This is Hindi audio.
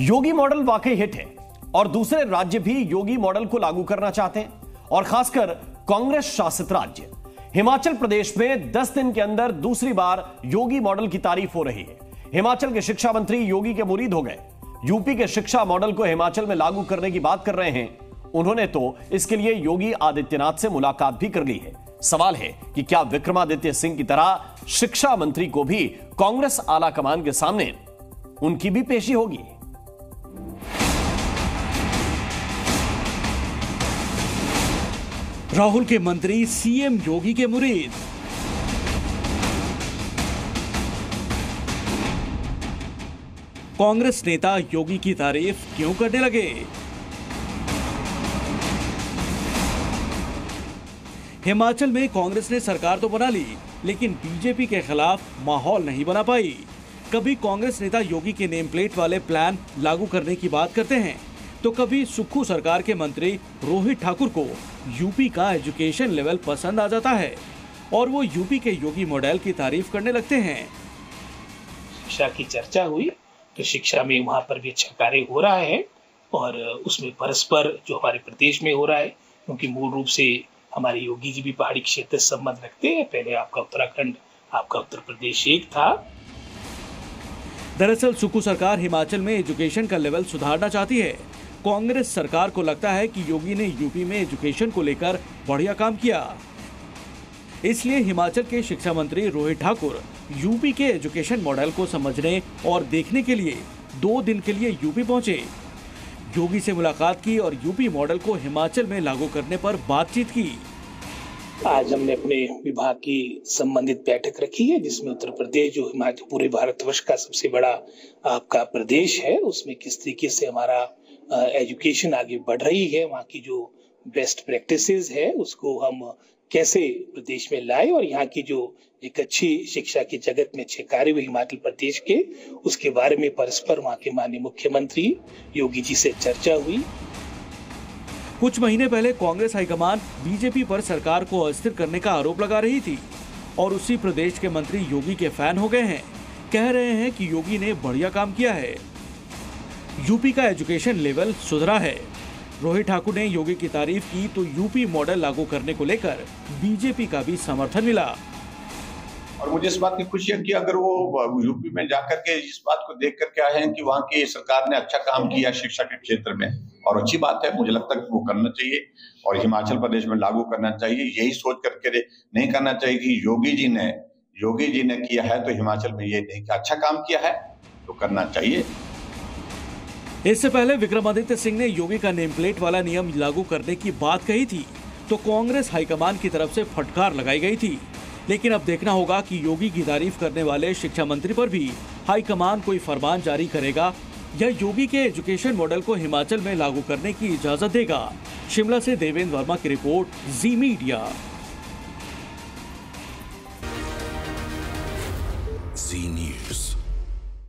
योगी मॉडल वाकई हिट है और दूसरे राज्य भी योगी मॉडल को लागू करना चाहते हैं, और खासकर कांग्रेस शासित राज्य हिमाचल प्रदेश में 10 दिन के अंदर दूसरी बार योगी मॉडल की तारीफ हो रही है। हिमाचल के शिक्षा मंत्री योगी के मुरीद हो गए। यूपी के शिक्षा मॉडल को हिमाचल में लागू करने की बात कर रहे हैं। उन्होंने तो इसके लिए योगी आदित्यनाथ से मुलाकात भी कर ली है। सवाल है कि क्या विक्रमादित्य सिंह की तरह शिक्षा मंत्री को भी कांग्रेस आला कमान के सामने उनकी भी पेशी होगी? राहुल के मंत्री सीएम योगी के मुरीद। कांग्रेस नेता योगी की तारीफ क्यों करने लगे? हिमाचल में कांग्रेस ने सरकार तो बना ली, लेकिन बीजेपी के खिलाफ माहौल नहीं बना पाई। कभी कांग्रेस नेता योगी के नेम प्लेट वाले प्लान लागू करने की बात करते हैं, तो कभी सुक्खू सरकार के मंत्री रोहित ठाकुर को यूपी का एजुकेशन लेवल पसंद आ जाता है और वो यूपी के योगी मॉडल की तारीफ करने लगते हैं। शिक्षा की चर्चा हुई तो शिक्षा में वहाँ पर भी अच्छा कार्य हो रहा है और उसमें परस्पर जो हमारे प्रदेश में हो रहा है, क्योंकि मूल रूप से हमारे योगी जी भी पहाड़ी क्षेत्र से संबंध रखते हैं। पहले आपका उत्तराखंड, आपका उत्तर प्रदेश एक था। दरअसल सुक्खू सरकार हिमाचल में एजुकेशन का लेवल सुधारना चाहती है। कांग्रेस सरकार को लगता है कि योगी ने यूपी में एजुकेशन को लेकर बढ़िया काम किया, इसलिए हिमाचल के शिक्षा मंत्री रोहित ठाकुर यूपी के एजुकेशन मॉडल को समझने और देखने के लिए 2 दिन के लिए यूपी पहुंचे। योगी से मुलाकात की और यूपी मॉडल को हिमाचल में लागू करने पर बातचीत की। आज हमने अपने विभाग की संबंधित बैठक रखी है, जिसमें उत्तर प्रदेश जो हिमाचल पूरे भारतवर्ष का सबसे बड़ा आपका प्रदेश है, उसमें किस तरीके से हमारा एजुकेशन आगे बढ़ रही है, वहाँ की जो बेस्ट प्रैक्टिसेस है उसको हम कैसे प्रदेश में लाए और यहाँ की जो एक अच्छी शिक्षा की जगत में अच्छे कार्य हुए हिमाचल प्रदेश के, उसके बारे में परस्पर वहाँ के माननीय मुख्यमंत्री योगी जी से चर्चा हुई। कुछ महीने पहले कांग्रेस हाईकमान बीजेपी पर सरकार को अस्थिर करने का आरोप लगा रही थी और उसी प्रदेश के मंत्री योगी के फैन हो गए हैं। कह रहे हैं कि योगी ने बढ़िया काम किया है, यूपी का एजुकेशन लेवल सुधरा है। रोहित ठाकुर ने योगी की तारीफ की तो यूपी मॉडल लागू करने को लेकर बीजेपी का भी समर्थन मिला। और मुझे इस बात की खुशी है कि अगर वो यूपी में जाकर के इस बात को देख करके आए हैं कि वहाँ की सरकार ने अच्छा काम किया शिक्षा के क्षेत्र में, और अच्छी बात है, मुझे लगता है कि वो करना चाहिए और हिमाचल प्रदेश में लागू करना चाहिए। यही सोच करके नहीं करना चाहिए कि योगी जी ने किया है तो हिमाचल में ये नहीं, अच्छा काम किया है तो करना चाहिए। इससे पहले विक्रमादित्य सिंह ने योगी का नेम प्लेट वाला नियम लागू करने की बात कही थी तो कांग्रेस हाईकमान की तरफ से फटकार लगाई गई थी। लेकिन अब देखना होगा कि योगी की तारीफ करने वाले शिक्षा मंत्री पर भी हाईकमान कोई फरमान जारी करेगा या योगी के एजुकेशन मॉडल को हिमाचल में लागू करने की इजाजत देगा। शिमला से देवेंद्र वर्मा की रिपोर्ट, जी मीडिया।